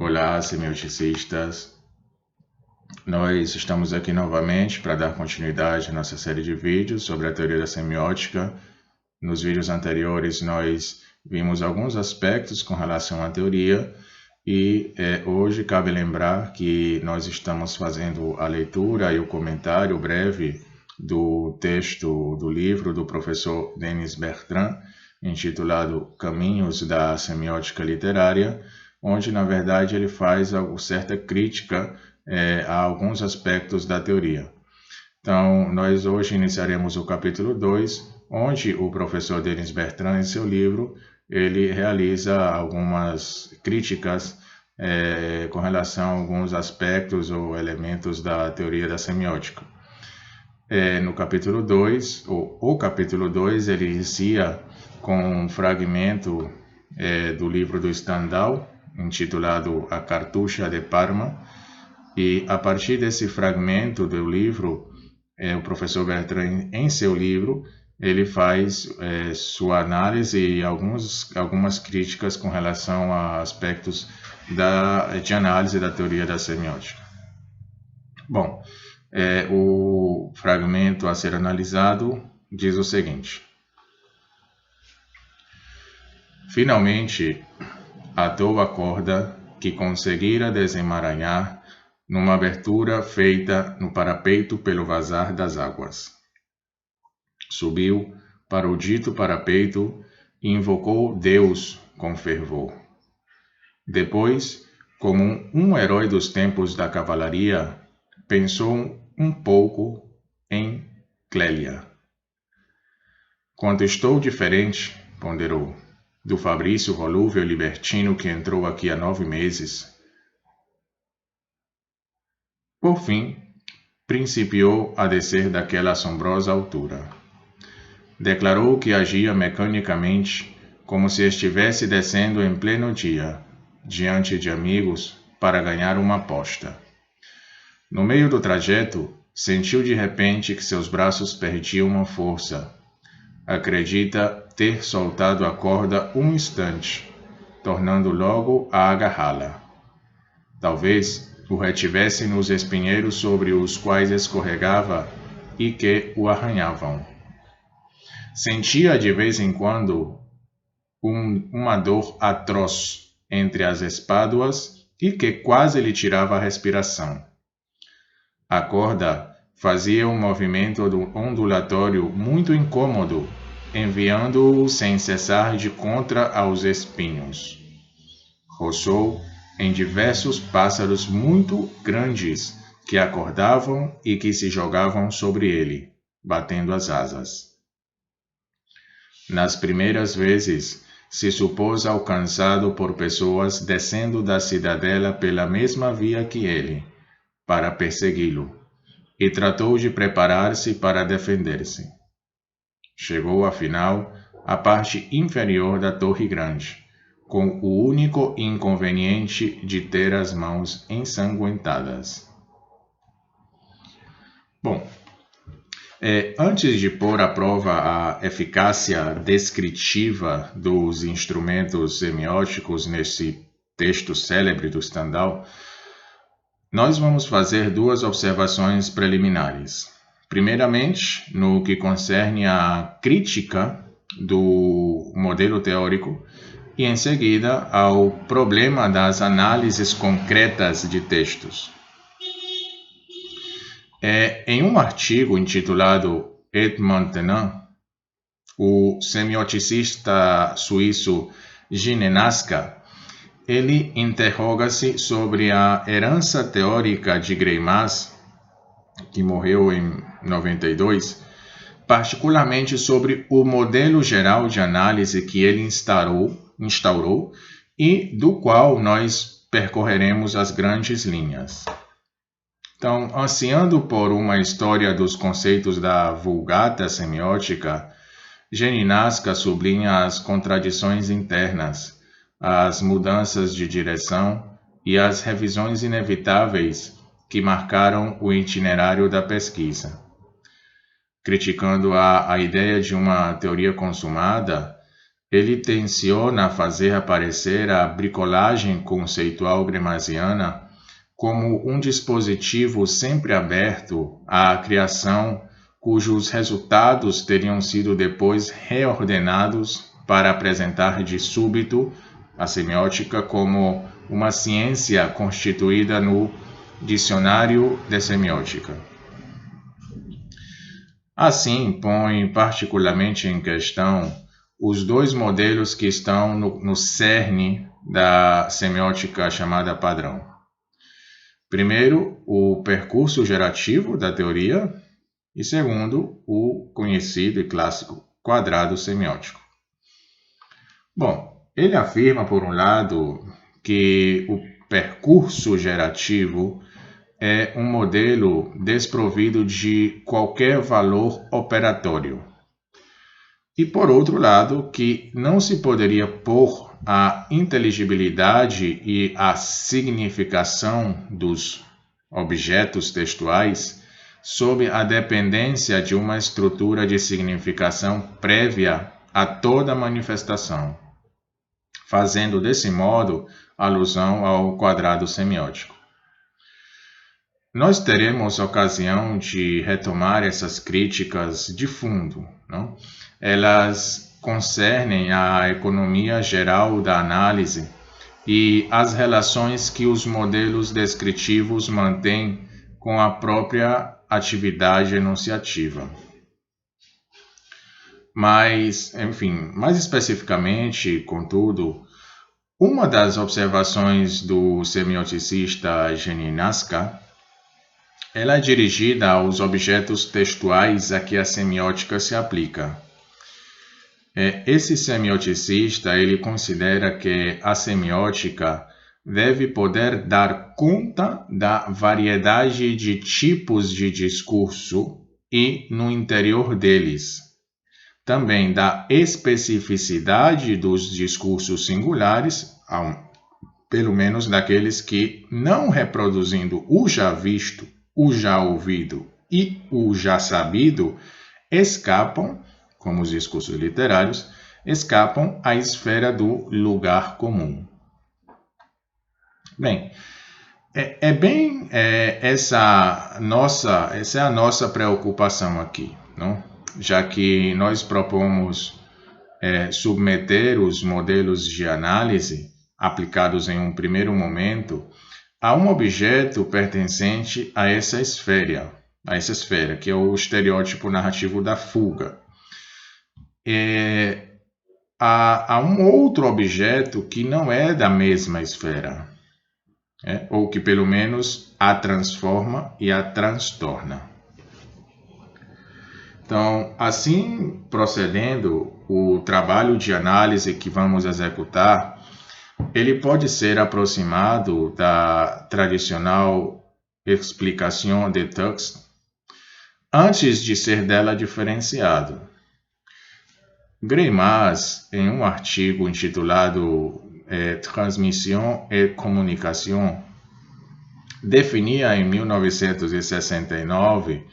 Olá, semioticistas. Nós estamos aqui novamente para dar continuidade à nossa série de vídeos sobre a teoria da semiótica. Nos vídeos anteriores, nós vimos alguns aspectos com relação à teoria e hoje cabe lembrar que nós estamos fazendo a leitura e o comentário breve do texto do livro do professor Denis Bertrand, intitulado Caminhos da Semiótica Literária, onde, na verdade, ele faz certa crítica a alguns aspectos da teoria. Então, nós hoje iniciaremos o capítulo 2, onde o professor Denis Bertrand, em seu livro, ele realiza algumas críticas com relação a alguns aspectos ou elementos da teoria da semiótica. No capítulo 2, o capítulo 2, ele inicia com um fragmento do livro do Stendhal, intitulado A Cartucha de Parma, e a partir desse fragmento do livro, o professor Bertrand, em seu livro, ele faz sua análise e algumas críticas com relação a aspectos de análise da teoria da semiótica. Bom, o fragmento a ser analisado diz o seguinte: finalmente, atou a corda que conseguira desemaranhar numa abertura feita no parapeito pelo vazar das águas. Subiu para o dito parapeito e invocou Deus com fervor. Depois, como um herói dos tempos da cavalaria, pensou um pouco em Clélia. Quanto estou diferente, ponderou, do Fabrício volúvel e libertino que entrou aqui há 9 meses. Por fim, principiou a descer daquela assombrosa altura. Declarou que agia mecanicamente, como se estivesse descendo em pleno dia, diante de amigos, para ganhar uma aposta. No meio do trajeto, sentiu de repente que seus braços perdiam a força. Acredita ter soltado a corda um instante, tornando logo a agarrá-la. Talvez o retivesse nos espinheiros sobre os quais escorregava e que o arranhavam. Sentia de vez em quando uma dor atroz entre as espáduas e que quase lhe tirava a respiração. A corda fazia um movimento ondulatório muito incômodo, enviando-o sem cessar de contra aos espinhos. Roçou em diversos pássaros muito grandes que acordavam e que se jogavam sobre ele, batendo as asas. Nas primeiras vezes, se supôs alcançado por pessoas descendo da cidadela pela mesma via que ele, para persegui-lo, e tratou de preparar-se para defender-se. Chegou, afinal, à parte inferior da Torre Grande, com o único inconveniente de ter as mãos ensanguentadas. Bom, antes de pôr à prova a eficácia descritiva dos instrumentos semióticos nesse texto célebre do Stendhal, nós vamos fazer 2 observações preliminares. Primeiramente, no que concerne à crítica do modelo teórico, e em seguida ao problema das análises concretas de textos. Em um artigo intitulado Et maintenant, o semioticista suíço Ginenaska, ele interroga-se sobre a herança teórica de Greimas, que morreu em 92, particularmente sobre o modelo geral de análise que ele instaurou e do qual nós percorreremos as grandes linhas. Então, ansiando por uma história dos conceitos da Vulgata semiótica, Ginenaska sublinha as contradições internas, as mudanças de direção e as revisões inevitáveis que marcaram o itinerário da pesquisa. Criticando a ideia de uma teoria consumada, ele tenciona fazer aparecer a bricolagem conceitual gramsciana como um dispositivo sempre aberto à criação, cujos resultados teriam sido depois reordenados para apresentar de súbito a semiótica como uma ciência constituída no Dicionário de Semiótica. Assim, põe particularmente em questão os dois modelos que estão no cerne da semiótica chamada padrão. Primeiro, o percurso gerativo da teoria, e segundo, o conhecido e clássico quadrado semiótico. Bom, ele afirma, por um lado, que o percurso gerativo é um modelo desprovido de qualquer valor operatório. E, por outro lado, que não se poderia pôr a inteligibilidade e a significação dos objetos textuais sob a dependência de uma estrutura de significação prévia a toda manifestação, fazendo desse modo alusão ao quadrado semiótico. Nós teremos ocasião de retomar essas críticas de fundo, não? Elas concernem a economia geral da análise e as relações que os modelos descritivos mantêm com a própria atividade enunciativa. Mas, enfim, mais especificamente, contudo, uma das observações do semioticista Geninasca, ela é dirigida aos objetos textuais a que a semiótica se aplica. Esse semioticista, ele considera que a semiótica deve poder dar conta da variedade de tipos de discurso e, no interior deles, também da especificidade dos discursos singulares, pelo menos daqueles que, não reproduzindo o já visto, o já ouvido e o já sabido, escapam, como os discursos literários, escapam à esfera do lugar comum. Bem, essa é a nossa preocupação aqui, não? Já que nós propomos submeter os modelos de análise aplicados em um primeiro momento a um objeto pertencente a essa esfera, que é o estereótipo narrativo da fuga. Há um outro objeto que não é da mesma esfera, ou que pelo menos a transforma e a transtorna. Então, assim procedendo, o trabalho de análise que vamos executar, ele pode ser aproximado da tradicional explicação de texte antes de ser dela diferenciado. Greimas, em um artigo intitulado Transmission et Communication, definia em 1969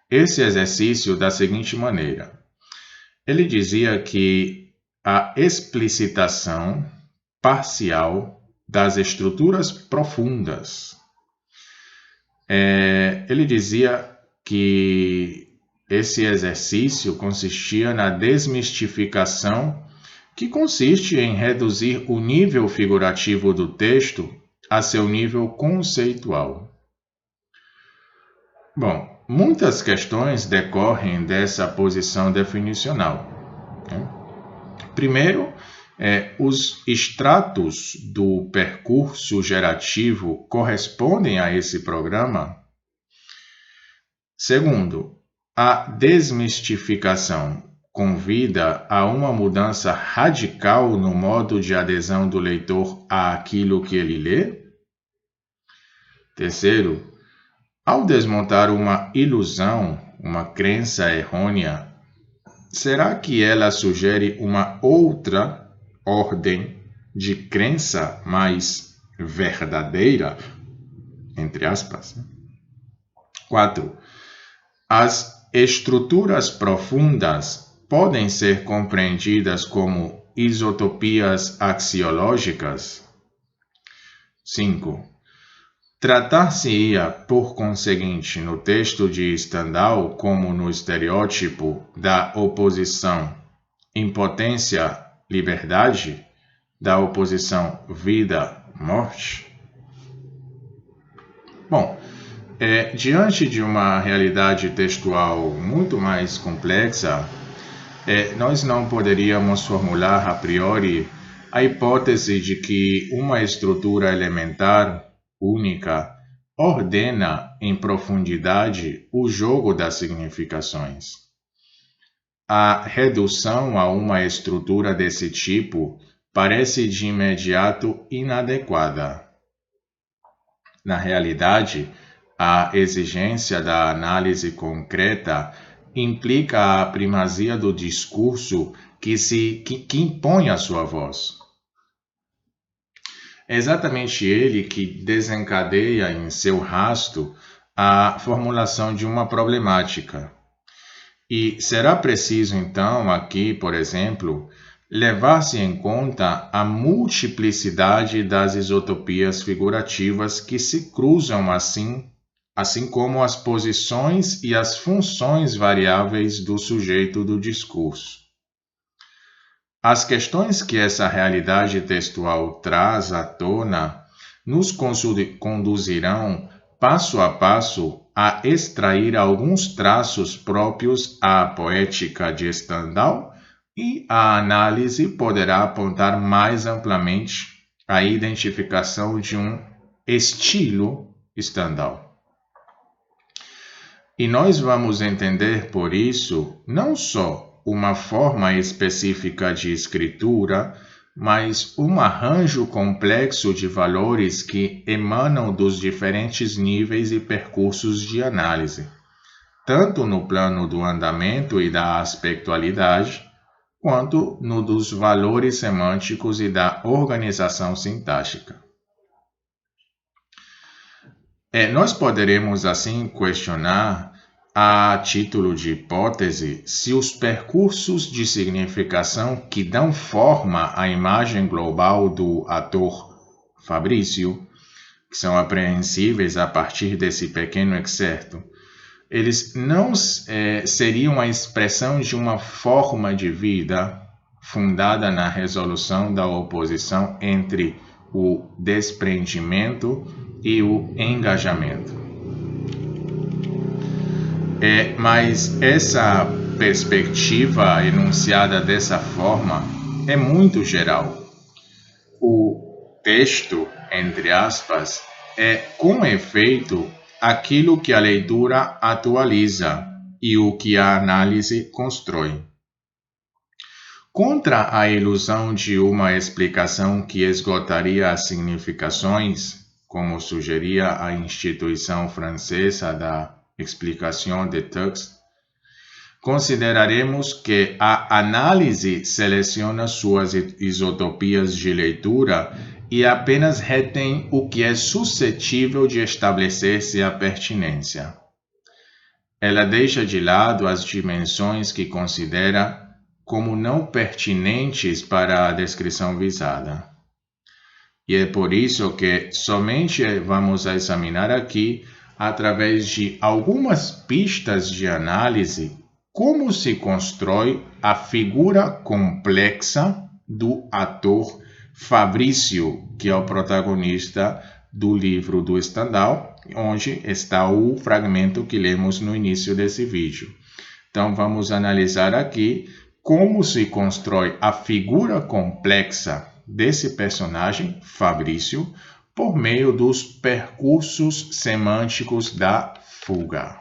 esse exercício da seguinte maneira. Ele dizia que a explicitação parcial das estruturas profundas. Ele dizia que esse exercício consistia na desmistificação, que consiste em reduzir o nível figurativo do texto a seu nível conceitual. Bom, muitas questões decorrem dessa posição definicional. Primeiro, os estratos do percurso gerativo correspondem a esse programa? Segundo, a desmistificação convida a uma mudança radical no modo de adesão do leitor àquilo que ele lê? Terceiro, ao desmontar uma ilusão, uma crença errônea, será que ela sugere uma outra ordem de crença mais verdadeira? Entre aspas. 4. As estruturas profundas podem ser compreendidas como isotopias axiológicas? 5. Tratar-se-ia, por conseguinte, no texto de Stendhal, como no estereótipo da oposição impotência-liberdade, da oposição vida-morte? Bom, diante de uma realidade textual muito mais complexa, nós não poderíamos formular a priori a hipótese de que uma estrutura elementar única ordena em profundidade o jogo das significações. A redução a uma estrutura desse tipo parece de imediato inadequada. Na realidade, a exigência da análise concreta implica a primazia do discurso que impõe a sua voz. É exatamente ele que desencadeia em seu rasto a formulação de uma problemática. E será preciso, então, aqui, por exemplo, levar-se em conta a multiplicidade das isotopias figurativas que se cruzam assim como as posições e as funções variáveis do sujeito do discurso. As questões que essa realidade textual traz à tona nos conduzirão, passo a passo, a extrair alguns traços próprios à poética de Stendhal, e a análise poderá apontar mais amplamente a identificação de um estilo Stendhal. E nós vamos entender, por isso, não só uma forma específica de escritura, mas um arranjo complexo de valores que emanam dos diferentes níveis e percursos de análise, tanto no plano do andamento e da aspectualidade, quanto no dos valores semânticos e da organização sintática. Nós poderemos, assim, questionar, a título de hipótese, se os percursos de significação que dão forma à imagem global do ator Fabrício, que são apreensíveis a partir desse pequeno excerto, eles não seriam a expressão de uma forma de vida fundada na resolução da oposição entre o desprendimento e o engajamento. Mas essa perspectiva enunciada dessa forma é muito geral. O texto, entre aspas, é, com efeito, aquilo que a leitura atualiza e o que a análise constrói. Contra a ilusão de uma explicação que esgotaria as significações, como sugeria a instituição francesa da Explication des Textes, consideraremos que a análise seleciona suas isotopias de leitura e apenas retém o que é suscetível de estabelecer-se a pertinência. Ela deixa de lado as dimensões que considera como não pertinentes para a descrição visada. E é por isso que somente vamos examinar aqui, através de algumas pistas de análise, como se constrói a figura complexa do ator Fabrício, que é o protagonista do livro do Stendhal, onde está o fragmento que lemos no início desse vídeo. Então, vamos analisar aqui como se constrói a figura complexa desse personagem, Fabrício, por meio dos percursos semânticos da fuga.